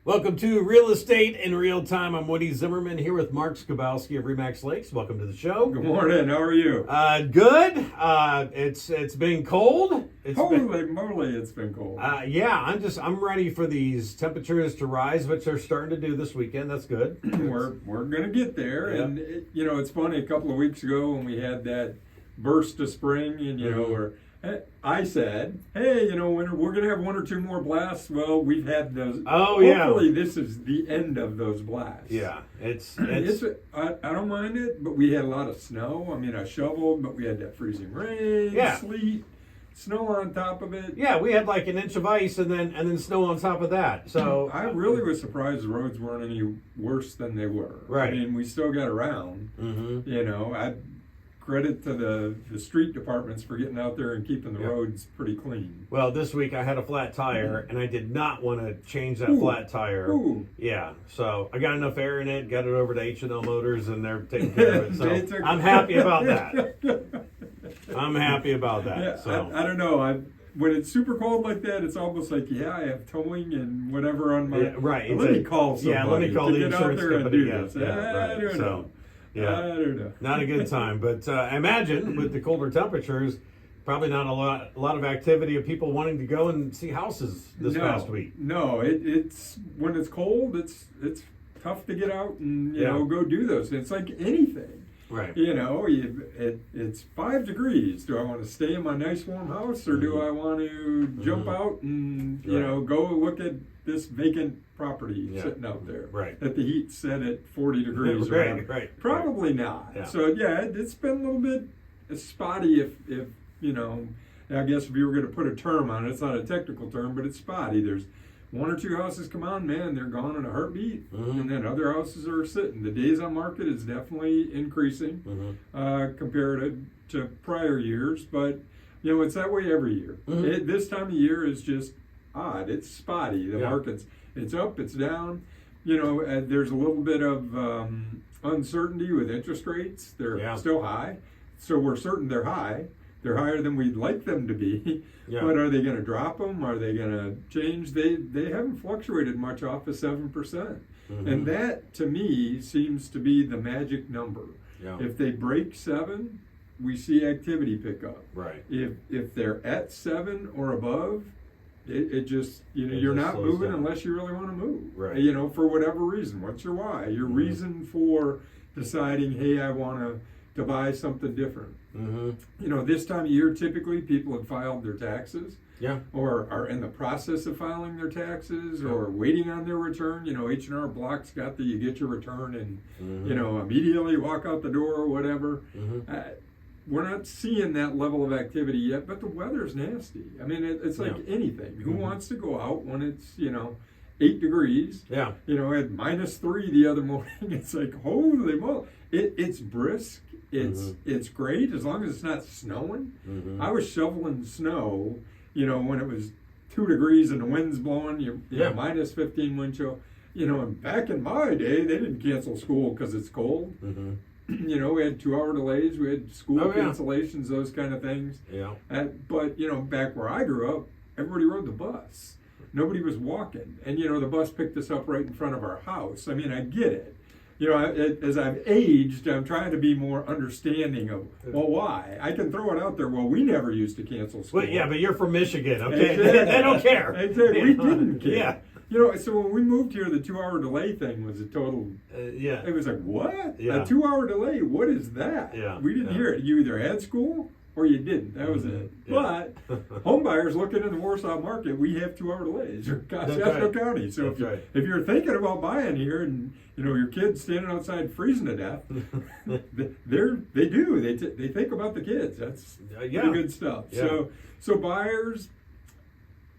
Welcome to Real Estate in Real Time. I'm Woody Zimmerman here with Mark Skabowski of Remax Lakes. Welcome to the show. Good morning. How are you? Good. It's been cold. Holy moly, it's been cold. Yeah, I'm ready for these temperatures to rise, which they're starting to do this weekend. That's good. We're gonna get there, Yep. and it's funny. A couple of weeks ago when we had that burst of spring, and I said, hey, we're gonna have one or two more blasts. Well, we've had those. Oh, yeah. Hopefully, this is the end of those blasts. Yeah, I don't mind it, but we had a lot of snow. I mean, I shoveled, but we had that freezing rain, Yeah. sleet, snow on top of it. yeah. We had like an inch of ice and then snow on top of that. So I really was surprised the roads weren't any worse than they were. Right. I mean, we still got around. Mm-hmm. I credit to the street departments for getting out there and keeping the roads pretty clean. Well, this week I had a flat tire, and I did not want to change that Ooh. flat tire. Ooh. Yeah, so I got enough air in it, got it over to H&L Motors, and they're taking care of it. So I'm happy about that. I'm happy about that. Yeah, So I don't know. When it's super cold like that, it's almost like, I have towing and whatever on my... yeah, right. Let me call somebody Yeah, let me call to the get out insurance there and company. do Yeah, this. yeah, I right. don't know. Yeah, I don't know. not a good time. But imagine with the colder temperatures, probably not a lot of activity of people wanting to go and see houses this past week. No, it's when it's cold, it's tough to get out and go do those. It's like anything. Right. It's 5 degrees. Do I want to stay in my nice warm house, or do I want to jump out and go look at this vacant property sitting out there? Right. That the heat set at 40 degrees. Right. Probably not. Yeah. So it's been a little bit spotty. If I guess if you were going to put a term on it, it's not a technical term, but it's spotty. There's one or two houses come on, man, they're gone in a heartbeat, and then other houses are sitting. The days on market is definitely increasing compared to prior years, but it's that way every year. This time of year is just odd. It's spotty. The market's it's up, it's down. There's a little bit of uncertainty with interest rates. They're still high, so we're certain they're high. They're higher than we'd like them to be, but are they going to drop them? Are they going to change? They haven't fluctuated much off of 7%, and that to me seems to be the magic number. Yeah. If they break 7, we see activity pick up. Right. If they're at 7 or above, it just you're just not slows moving down. unless you really want to move. Right. For whatever reason. What's your why? Your reason for deciding, hey, I want to buy something different. This time of year, typically people have filed their taxes, or are in the process of filing their taxes, or waiting on their return. H&R Block's got you get your return and immediately walk out the door or whatever. We're not seeing that level of activity yet, but the weather's nasty. I mean, it's like anything. Who wants to go out when it's 8 degrees? Yeah. At -3 the other morning. It's like, holy moly! It's brisk. It's great as long as it's not snowing. I was shoveling snow, when it was 2 degrees and the wind's blowing, -15 wind chill. And back in my day, they didn't cancel school because it's cold. We had 2-hour delays, we had school cancellations, those kind of things. Yeah. But back where I grew up, everybody rode the bus. Nobody was walking, and the bus picked us up right in front of our house. I mean, I get it. As I've aged, I'm trying to be more understanding of, why? I can throw it out there. Well, we never used to cancel school. Well, yeah, but you're from Michigan, okay? Exactly. They don't care. Exactly. We didn't care. Yeah. So when we moved here, the 2-hour delay thing was a total. It was like, what? Yeah. A 2-hour delay? What is that? Yeah. We didn't hear it. You either had school or you didn't. That was it. Yeah. But home buyers looking in the Warsaw market, we have 2-hour delays or Shasco County. So if you're thinking about buying here and your kid's standing outside freezing to death, they think about the kids. That's pretty good stuff. Yeah. So buyers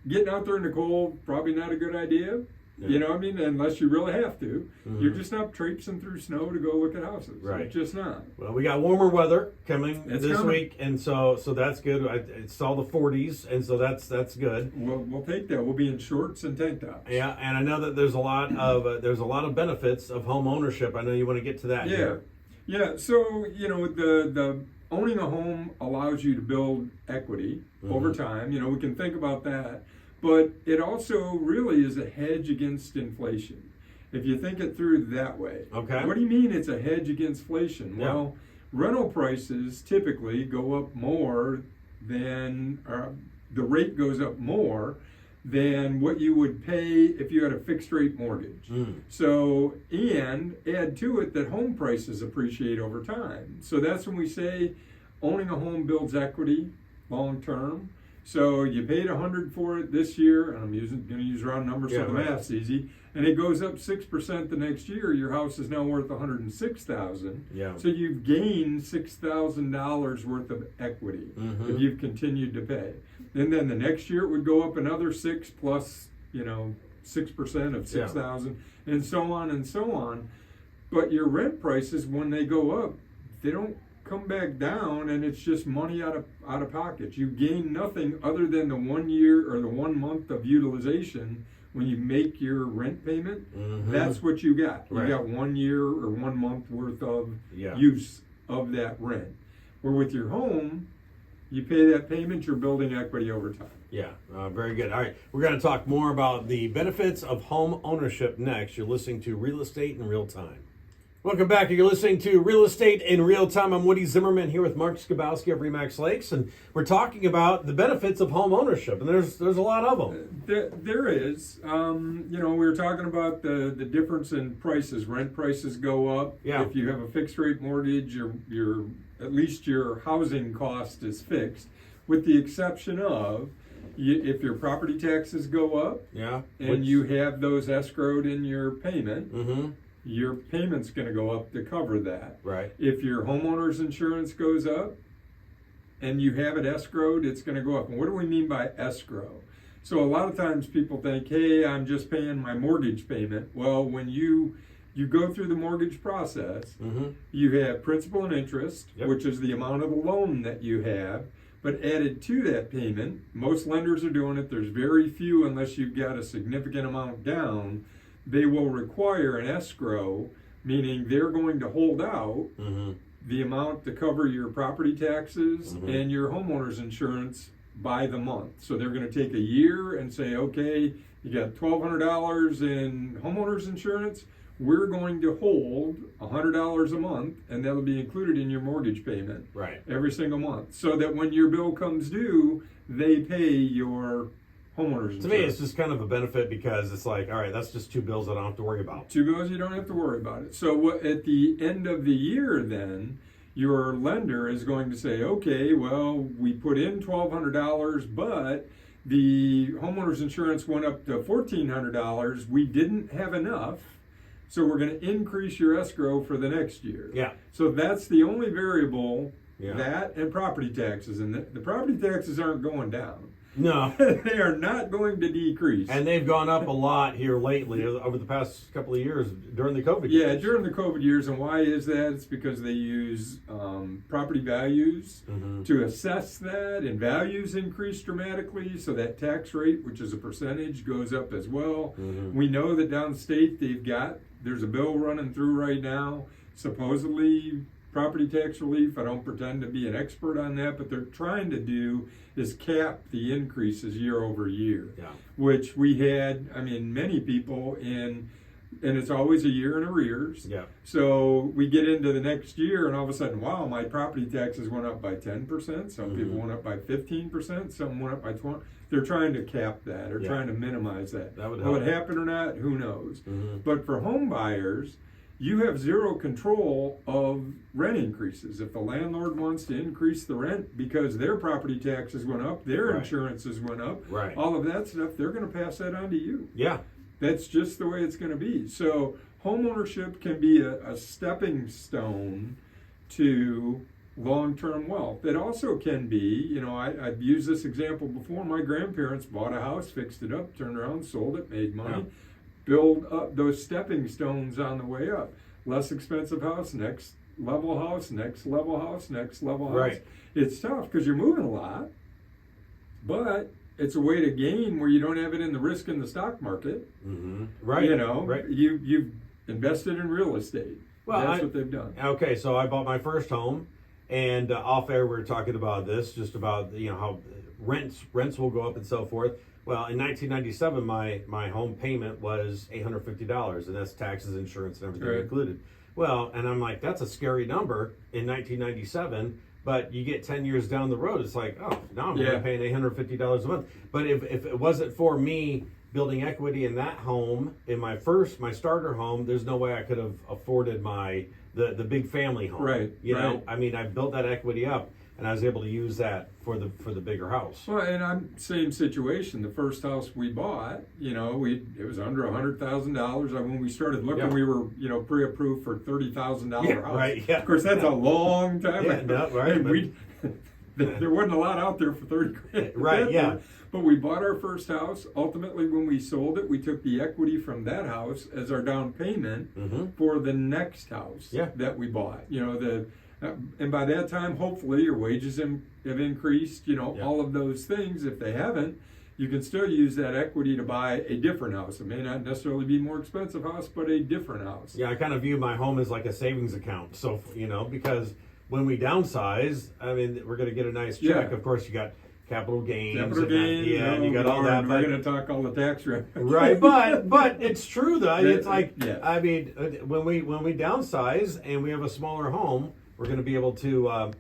getting out there in the cold, probably not a good idea. Unless you really have to. You're just not traipsing through snow to go look at houses. Right. It's just not. Well, we got warmer weather coming this coming. week, and so that's good. It's all the 40s, and so that's good. We'll take that. We'll be in shorts and tank tops. Yeah, and I know that there's a lot of benefits of home ownership. I know you want to get to that. Here. Yeah. So the owning a home allows you to build equity over time. We can think about that. but it also really is a hedge against inflation. If you think it through that way. Okay. What do you mean it's a hedge against inflation? Yeah. Well, rental prices typically go up more than, the rate goes up more than what you would pay if you had a fixed rate mortgage. So, and add to it that home prices appreciate over time. So that's when we say owning a home builds equity long term. So you paid $100 for it this year, and I'm going to use round numbers so the math's easy, and it goes up 6% the next year. Your house is now worth $106,000. Yeah. So you've gained $6,000 worth of equity if you've continued to pay. And then the next year it would go up another 6 plus, 6% of 6,000, and so on and so on. But your rent prices, when they go up, they don't come back down, and it's just money out of pocket. You gain nothing other than the 1 year or the 1 month of utilization when you make your rent payment. That's what you got. You got 1 year or 1 month worth of use of that rent. Where with your home, you pay that payment, you're building equity over time. Yeah, very good. All right, we're going to talk more about the benefits of home ownership next. You're listening to Real Estate in Real Time. Welcome back. You're listening to Real Estate in Real Time. I'm Woody Zimmerman here with Mark Skabowski of Remax Lakes, and we're talking about the benefits of home ownership, and there's a lot of them. There is. We were talking about the difference in prices. Rent prices go up. Yeah. If you have a fixed rate mortgage, your at least your housing cost is fixed, with the exception of if your property taxes go up, and you have those escrowed in your payment. Your payment's going to go up to cover that. Right. If your homeowner's insurance goes up and you have it escrowed, it's going to go up. And what do we mean by escrow? So a lot of times people think, hey, I'm just paying my mortgage payment. Well, when you go through the mortgage process, you have principal and interest, which is the amount of the loan that you have. But added to that payment, most lenders are doing it. There's very few, unless you've got a significant amount down, they will require an escrow, meaning they're going to hold out the amount to cover your property taxes and your homeowner's insurance by the month. So they're going to take a year and say, okay, you got $1,200 in homeowner's insurance. We're going to hold $100 a month, and that'll be included in your mortgage payment every single month. So that when your bill comes due, they pay your homeowners insurance. To me, it's just kind of a benefit because it's like, all right, that's just 2 bills I don't have to worry about. 2 bills you don't have to worry about it. So at the end of the year, then, your lender is going to say, okay, well, we put in $1,200, but the homeowner's insurance went up to $1,400. We didn't have enough, so we're going to increase your escrow for the next year. Yeah. So that's the only variable, that and property taxes. And the property taxes aren't going down. No. They are not going to decrease. And they've gone up a lot here lately over the past couple of years during the COVID years. Yeah, during the COVID years. And why is that? It's because they use property values to assess that, and values increase dramatically. So that tax rate, which is a percentage, goes up as well. We know that downstate there's a bill running through right now, supposedly property tax relief. I don't pretend to be an expert on that, but they're trying to do is cap the increases year over year, which we had, many people and it's always a year in arrears. Yeah. So we get into the next year and all of a sudden, wow, my property taxes went up by 10%. Some people went up by 15%. Some went up by 20%. They're trying to cap that or trying to minimize that. That would help. Will it happen or not? Who knows? But for home buyers, you have zero control of rent increases. If the landlord wants to increase the rent because their property taxes went up, their insurances went up, all of that stuff, they're going to pass that on to you. Yeah. That's just the way it's going to be. So home ownership can be a stepping stone to long-term wealth. It also can be, I've used this example before. My grandparents bought a house, fixed it up, turned around, sold it, made money. Build up those stepping stones on the way up. Less expensive house, next level house, next level house, next level house. Right. It's tough because you're moving a lot, but it's a way to gain where you don't have it in the risk in the stock market. Right. You've invested in real estate. Well, that's what they've done. Okay, so I bought my first home, and off air we were talking about this, just about how rents will go up and so forth. Well, in 1997, my home payment was $850, and that's taxes, insurance, and everything Right. included. Well, and I'm like, that's a scary number in 1997. But you get 10 years down the road, it's like, oh, now I'm only paying $850 a month. But if it wasn't for me building equity in that home, in my starter home, there's no way I could have afforded the big family home. Right, You know, right. I mean, I built that equity up, and I was able to use that for the bigger house. Well, and I'm same situation. The first house we bought, it was under $100,000. When we started looking, we were, pre-approved for $30,000 house. Right. Yeah. Of course, that's a long time. Yeah, no, right, And there wasn't a lot out there for 30 grand. Right. Yeah. But we bought our first house. Ultimately, when we sold it, we took the equity from that house as our down payment for the next house that we bought. And by that time, hopefully, your wages have increased. All of those things. If they haven't, you can still use that equity to buy a different house. It may not necessarily be a more expensive house, but a different house. Yeah, I kind of view my home as like a savings account. So, because when we downsize, I mean, we're going to get a nice check. Yeah. Of course, you got capital gains. Capital gains. You got all that. We're going to talk all the tax revenue. Right, but it's true though. It's like, Yeah. I mean, when we downsize and we have a smaller home, we're going to be able to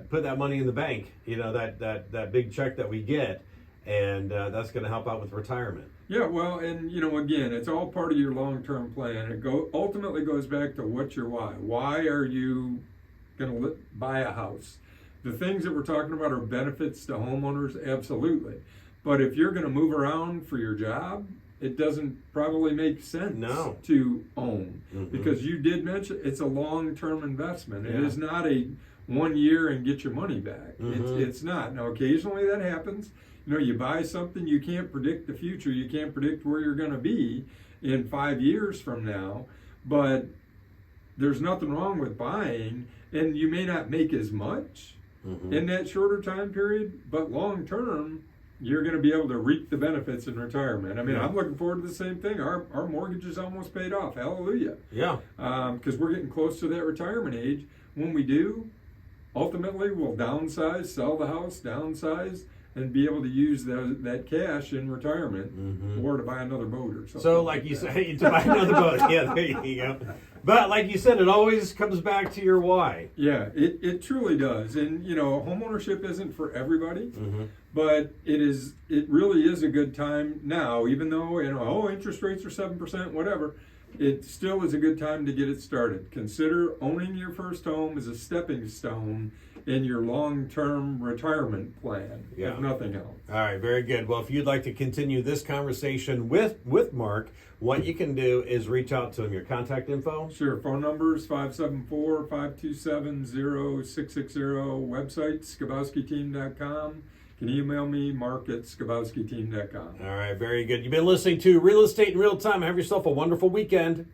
put that money in the bank. That big check that we get, and that's going to help out with retirement. Yeah, well, and again, it's all part of your long-term plan. It ultimately goes back to what's your why. Why are you going to buy a house? The things that we're talking about are benefits to homeowners, absolutely. But if you're going to move around for your job, it doesn't probably make sense to own, because you did mention it's a long-term investment. It is not a 1 year and get your money back. It's not. Now, occasionally that happens. You buy something, you can't predict the future. You can't predict where you're going to be in 5 years from now. But there's nothing wrong with buying, and you may not make as much in that shorter time period, but long term, you're going to be able to reap the benefits in retirement. I mean, I'm looking forward to the same thing. Our mortgage is almost paid off. Hallelujah. Yeah. Because we're getting close to that retirement age. When we do, ultimately, we'll downsize, sell the house, downsize, and be able to use that cash in retirement or to buy another boat or something. So, like you say, to buy another boat. Yeah, there you go. But like you said, it always comes back to your why. Yeah, it truly does. And, homeownership isn't for everybody, but it really is a good time now, even though, interest rates are 7%, whatever. It still is a good time to get it started. Consider owning your first home as a stepping stone in your long-term retirement plan, if nothing else. All right, very good. Well, if you'd like to continue this conversation with Mark, what you can do is reach out to him. Your contact info? Sure. Phone number is 574-527-0660. Website, skabowskiteam.com. You can email me, mark@skabowskiteam.com. All right, very good. You've been listening to Real Estate in Real Time. Have yourself a wonderful weekend.